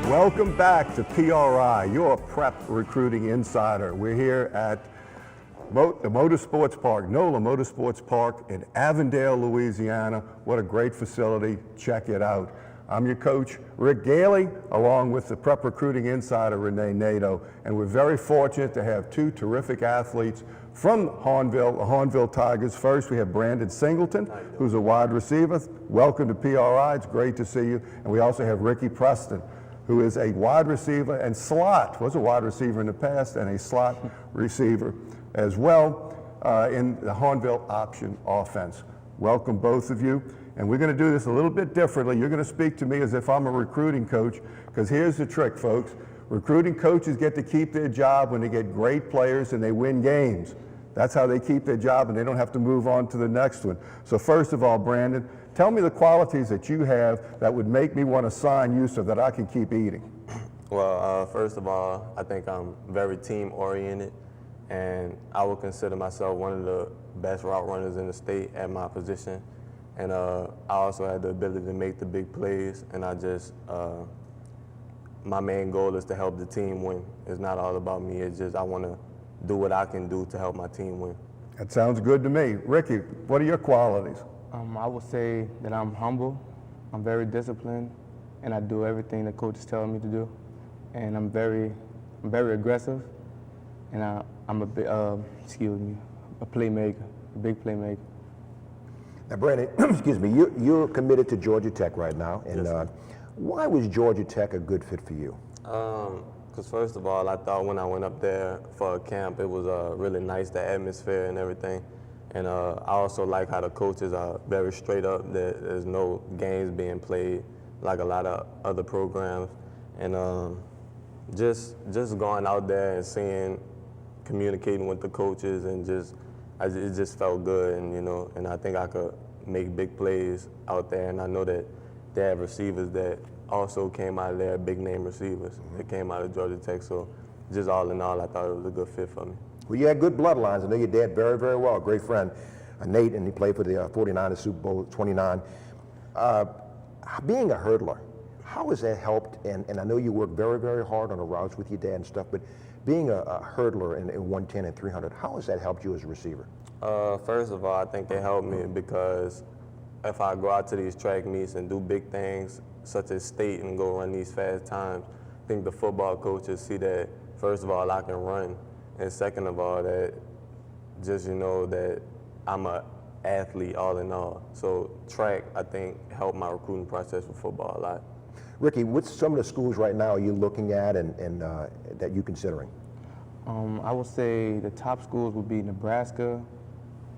Welcome back to PRI, your prep recruiting insider. We're here at the Motorsports Park, NOLA Motorsports Park in Avondale, Louisiana. What a great facility. Check it out. I'm your coach, Rick Gailey, along with the prep recruiting insider, Renee Nato. And we're very fortunate to have two terrific athletes from Hahnville, the Hahnville Tigers. First, we have Brandon Singleton, who's a wide receiver. Welcome to PRI. It's great to see you. And we also have Ricky Preston, who is a wide receiver and slot, was a wide receiver in the past, and a slot receiver as well in the Hahnville option offense. Welcome, both of you. And we're going to do this a little bit differently. You're going to speak to me as if I'm a recruiting coach, because here's the trick, folks. Recruiting coaches get to keep their job when they get great players and they win games. That's how they keep their job, and they don't have to move on to the next one. So first of all, Brandon, tell me the qualities that you have that would make me want to sign you so that I can keep eating. Well, first of all, I think I'm very team-oriented, and I would consider myself one of the best route runners in the state at my position. And I also had the ability to make the big plays, and my main goal is to help the team win. It's not all about me. It's just I want to do what I can do to help my team win. That sounds good to me. Ricky, what are your qualities? I would say that I'm humble, I'm very disciplined, and I do everything the coach is telling me to do. And I'm very aggressive, and I'm a playmaker, a big playmaker. Now, Brandon, excuse me, you're committed to Georgia Tech right now, and Yes, why was Georgia Tech a good fit for you? Because first of all, I thought when I went up there for a camp, it was really nice, the atmosphere and everything. And I also like how the coaches are very straight up. There's no games being played like a lot of other programs. And just going out there and seeing, communicating with the coaches, and it just felt good. And and I think I could make big plays out there. And I know that they have receivers that also came out of there, big name receivers that came out of Georgia Tech. So just all in all, I thought it was a good fit for me. Well, you had good bloodlines. I know your dad very, very well. Great friend, Nate, and he played for the 49ers Super Bowl 29. Being a hurdler, how has that helped? And I know you work very, very hard on the routes with your dad and stuff, but being a hurdler in 110 and 300, how has that helped you as a receiver? First of all, I think it helped me because if I go out to these track meets and do big things, such as state, and go run these fast times, I think the football coaches see that, first of all, I can run, and second of all, that just, that I'm an athlete all in all. So track, I think, helped my recruiting process with football a lot. Ricky, what's some of the schools right now are you looking at and that you're considering? I would say the top schools would be Nebraska,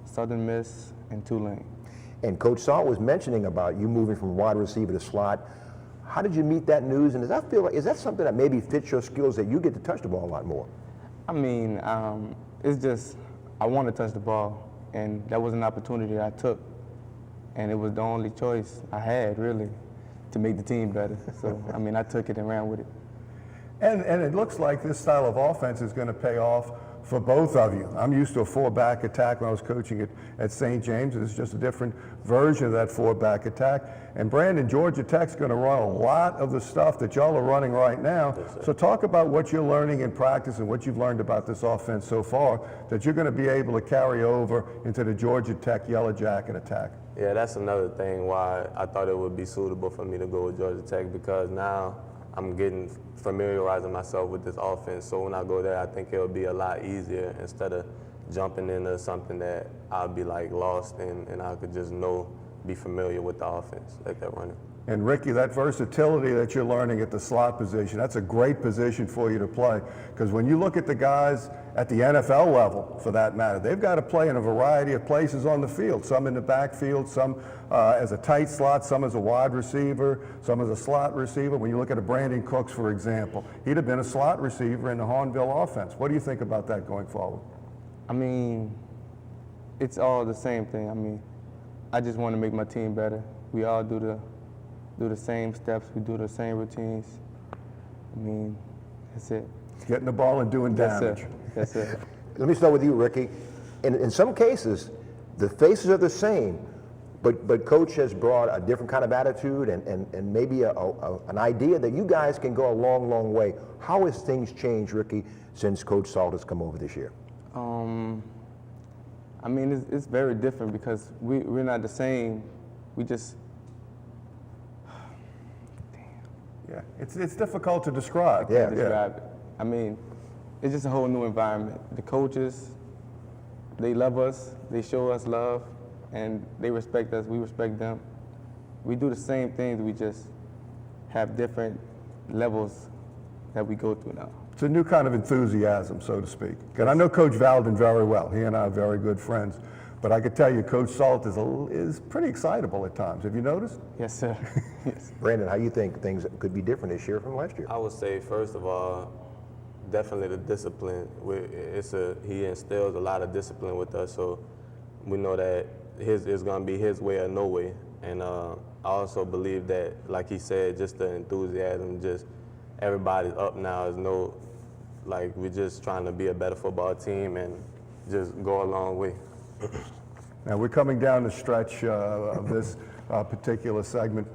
Southern Miss, and Tulane. And Coach Salt was mentioning about you moving from wide receiver to slot. How did you meet that news? And is that something that maybe fits your skills, that you get to touch the ball a lot more? I mean, it's just, I want to touch the ball, and that was an opportunity I took. And it was the only choice I had, really, to make the team better. So, I mean, I took it and ran with it. And it looks like this style of offense is going to pay off for both of you. I'm used to a four-back attack when I was coaching at St. James. It's just a different version of that four-back attack. And Brandon, Georgia Tech's going to run a lot of the stuff that y'all are running right now. Yes, so talk about what you're learning in practice and what you've learned about this offense so far that you're going to be able to carry over into the Georgia Tech Yellow Jacket attack. Yeah, that's another thing why I thought it would be suitable for me to go with Georgia Tech, because now I'm getting familiarizing myself with this offense. So when I go there, I think it'll be a lot easier instead of jumping into something that I'll be like lost in, and I could just be familiar with the offense like they're running. And Ricky, that versatility that you're learning at the slot position, that's a great position for you to play. Because when you look at the guys at the NFL level, for that matter, they've got to play in a variety of places on the field. Some in the backfield, some as a tight slot, some as a wide receiver, some as a slot receiver. When you look at a Brandon Cooks, for example, he'd have been a slot receiver in the Hahnville offense. What do you think about that going forward? I mean, it's all the same thing. I mean, I just want to make my team better. We all do the same steps, we do the same routines. I mean, that's it. Getting the ball and doing damage. That's it. Let me start with you, Ricky. In some cases, the faces are the same, But Coach has brought a different kind of attitude and maybe an idea that you guys can go a long, long way. How has things changed, Ricky, since Coach Salt has come over this year? I mean, it's very different because we're not the same. We just, Yeah, it's difficult to describe. Yeah. describe it. I mean, it's just a whole new environment. The coaches, they love us, they show us love, and they respect us, we respect them. We do the same things, we just have different levels that we go through now. It's a new kind of enthusiasm, so to speak. And I know Coach Valden very well. He and I are very good friends. But I could tell you, Coach Salt is pretty excitable at times. Have you noticed? Yes, sir. Yes. Brandon, how you think things could be different this year from last year? I would say, first of all, definitely the discipline. He instills a lot of discipline with us, so we know that it's going to be his way or no way. And I also believe that, like he said, just the enthusiasm, just everybody's up now. We're just trying to be a better football team and just go a long way. Now we're coming down the stretch of this particular segment.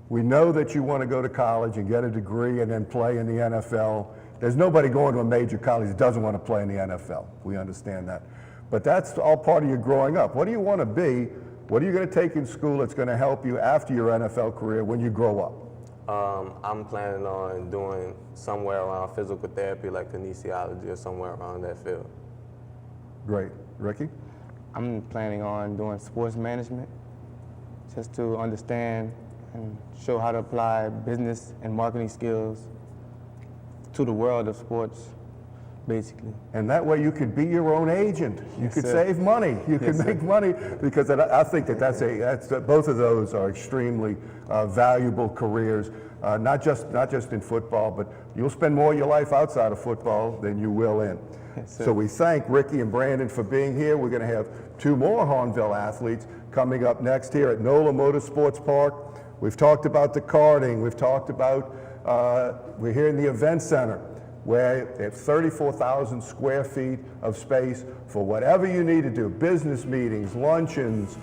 We know that you want to go to college and get a degree and then play in the NFL. There's nobody going to a major college that doesn't want to play in the NFL. We understand that. But that's all part of your growing up. What do you want to be? What are you going to take in school that's going to help you after your NFL career when you grow up? I'm planning on doing somewhere around physical therapy, like kinesiology or somewhere around that field. Great. Ricky? I'm planning on doing sports management just to understand and show how to apply business and marketing skills to the world of sports, basically. And that way you could be your own agent. You Yes, could sir. save money. You could Yes, make sir. money because I think that's both of those are extremely valuable careers. Not just in football, but you'll spend more of your life outside of football than you will in. Yes, sir. So we thank Ricky and Brandon for being here. We're going to have two more Hahnville athletes coming up next here at NOLA Motorsports Park. We've talked about the karting. We've talked about, we're here in the event center where they have 34,000 square feet of space for whatever you need to do, business meetings, luncheons,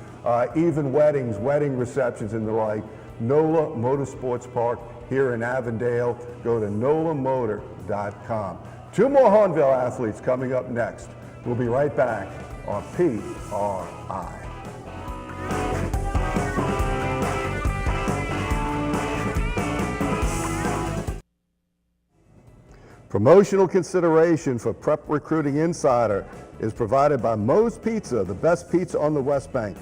even weddings, wedding receptions and the like. NOLA Motorsports Park here in Avondale. Go to nolamotor.com. Two more Hahnville athletes coming up next. We'll be right back on PRI. Promotional consideration for Prep Recruiting Insider is provided by Moe's Pizza, the best pizza on the West Bank.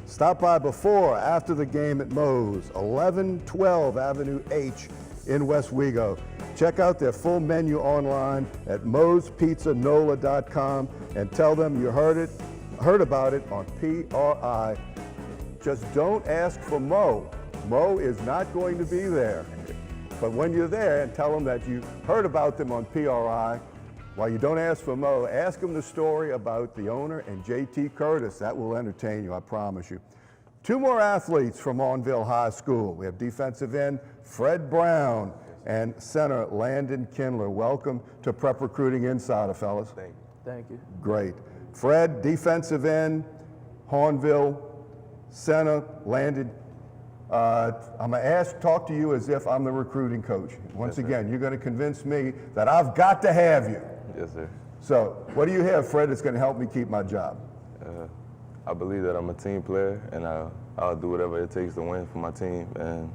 Stop by before or after the game at Moe's, 1112 Avenue H in West Wego. Check out their full menu online at moespizzanola.com and tell them you heard about it on PRI. Just don't ask for Mo. Mo is not going to be there. But when you're there, and tell them that you heard about them on PRI, while you don't ask for Mo, ask them the story about the owner and JT Curtis. That will entertain you, I promise you. Two more athletes from Hahnville High School. We have defensive end Fred Brown and center Landon Kindler. Welcome to Prep Recruiting Insider, fellas. Thank you. Great. Fred, defensive end, Hahnville, center, Landon. I'm going to talk to you as if I'm the recruiting coach. Once again, you're going to convince me that I've got to have you. Yes, sir. So what do you have, Fred, that's going to help me keep my job? I believe that I'm a team player, and I'll do whatever it takes to win for my team. And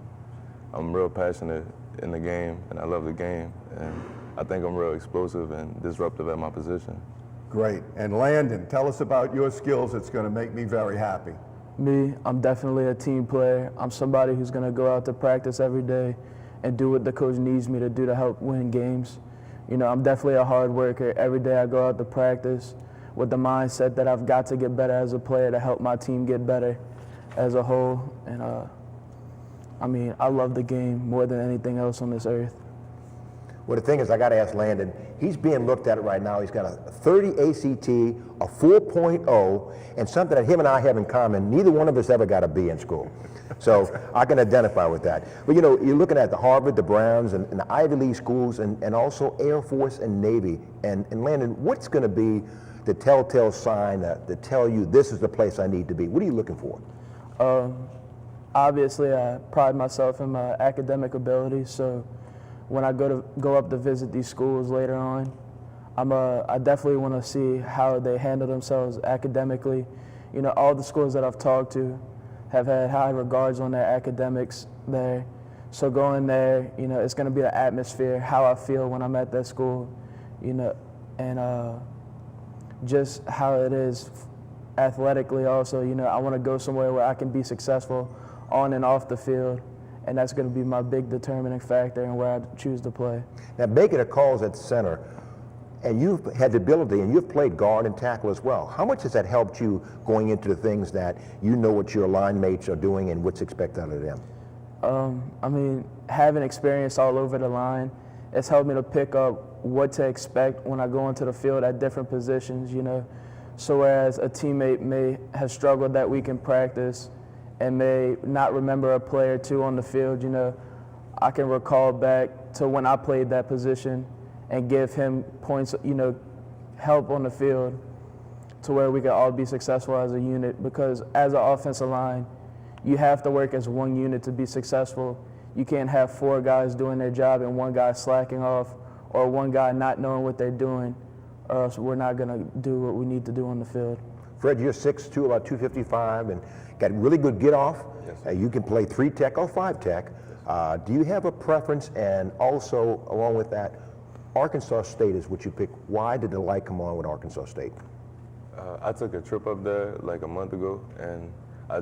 I'm real passionate in the game, and I love the game. And I think I'm real explosive and disruptive at my position. Great. And Landon, tell us about your skills that's going to make me very happy. Me, I'm definitely a team player. I'm somebody who's going to go out to practice every day and do what the coach needs me to do to help win games. You know, I'm definitely a hard worker. Every day I go out to practice with the mindset that I've got to get better as a player to help my team get better as a whole. And I mean, I love the game more than anything else on this earth. Well, the thing is, I got to ask Landon, he's being looked at right now. He's got a 30 ACT, a 4.0, and something that him and I have in common. Neither one of us ever got a B in school. So I can identify with that. But, you know, you're looking at the Harvard, the Browns, and the Ivy League schools, and also Air Force and Navy. And Landon, what's going to be the telltale sign to tell you this is the place I need to be? What are you looking for? Obviously, I pride myself in my academic ability, so when I go up to visit these schools later on, I definitely want to see how they handle themselves academically. You know, all the schools that I've talked to have had high regards on their academics there. So going there, you know, it's going to be the atmosphere, how I feel when I'm at that school, you know, and just how it is athletically also. You know, I want to go somewhere where I can be successful on and off the field, and that's going to be my big determining factor in where I choose to play. Now, making a calls at center, and you've had the ability, and you've played guard and tackle as well. How much has that helped you going into the things that you know what your line mates are doing and what's expected out of them? I mean, having experience all over the line, it's helped me to pick up what to expect when I go into the field at different positions, you know. So whereas a teammate may have struggled that week in practice and may not remember a play or two on the field, you know, I can recall back to when I played that position and give him points, you know, help on the field to where we can all be successful as a unit, because as an offensive line, you have to work as one unit to be successful. You can't have 4 guys doing their job and 1 guy slacking off, or 1 guy not knowing what they're doing, or else we're not going to do what we need to do on the field. Fred, you're 6'2", about 255, and got really good get off. Yes, You can play 3 tech or 5 tech. Do you have a preference? And also, along with that, Arkansas State is what you pick. Why did the light come on with Arkansas State? I took a trip up there like a month ago, and I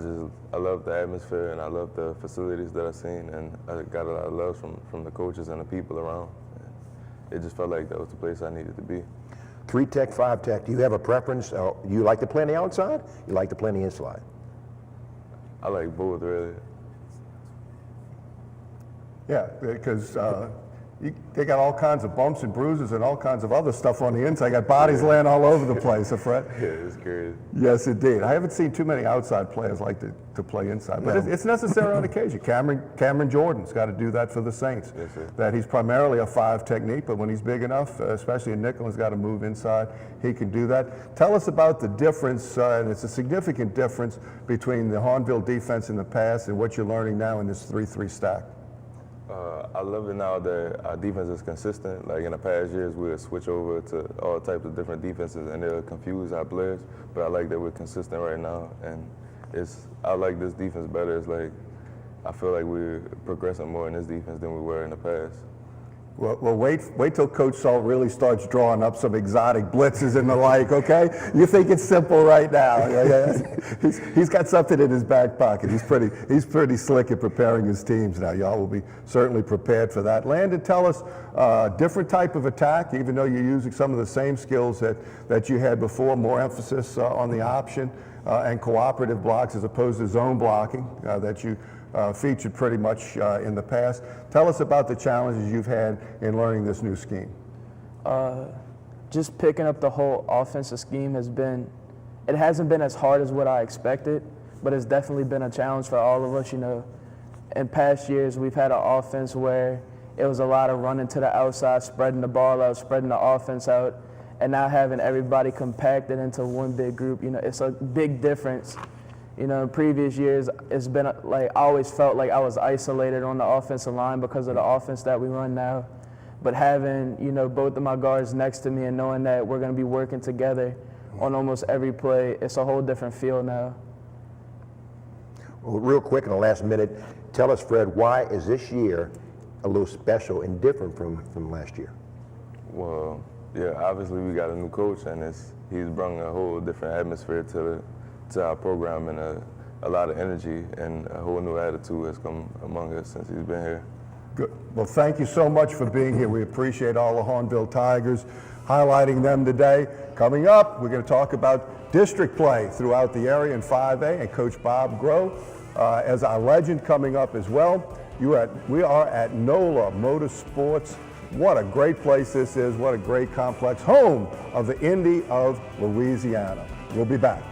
love the atmosphere and I love the facilities that I've seen, and I got a lot of love from the coaches and the people around. And it just felt like that was the place I needed to be. 3 tech, 5 tech. Do you have a preference? You like to play on the outside? You like to play on the inside? I like both, really. Yeah, because they got all kinds of bumps and bruises and all kinds of other stuff on the inside. Got bodies laying all over the place, huh, Fred? Yeah, it's crazy. Yes, indeed. I haven't seen too many outside players like to play inside, but it's necessary on occasion. Cameron Jordan's got to do that for the Saints. Yes, sir. That he's primarily a 5 technique, but when he's big enough, especially a nickel, he's got to move inside. He can do that. Tell us about the difference, and it's a significant difference between the Hahnville defense in the past and what you're learning now in this 3-3 stack. I love it now that our defense is consistent. Like in the past years, we'll switch over to all types of different defenses and they'll confuse our players. But I like that we're consistent right now, and I like this defense better. It's like I feel like we're progressing more in this defense than we were in the past. Well, wait till Coach Salt really starts drawing up some exotic blitzes and the like, okay? You think it's simple right now. He's got something in his back pocket. He's pretty slick at preparing his teams now. Y'all will be certainly prepared for that. Landon, tell us different type of attack, even though you're using some of the same skills that you had before, more emphasis on the option and cooperative blocks as opposed to zone blocking that you featured pretty much in the past. Tell us about the challenges you've had in learning this new scheme. Just picking up the whole offensive scheme it hasn't been as hard as what I expected, but it's definitely been a challenge for all of us. You know, in past years, we've had an offense where it was a lot of running to the outside, spreading the ball out, spreading the offense out, and now having everybody compacted into one big group. You know, it's a big difference. You know, in previous years, it's been like I always felt like I was isolated on the offensive line because of the offense that we run now. But having, you know, both of my guards next to me and knowing that we're going to be working together on almost every play, it's a whole different feel now. Well, real quick in the last minute, tell us, Fred, why is this year a little special and different from last year? Well, yeah, obviously we got a new coach, and he's brought a whole different atmosphere to our program, and a lot of energy and a whole new attitude has come among us since he's been here. Good. Well, thank you so much for being here. We appreciate all the Hahnville Tigers, highlighting them today. Coming up, we're going to talk about district play throughout the area in 5A, and Coach Bob Groh as our legend coming up as well. We are at NOLA Motorsports. What a great place this is. What a great complex. Home of the Indy of Louisiana. We'll be back.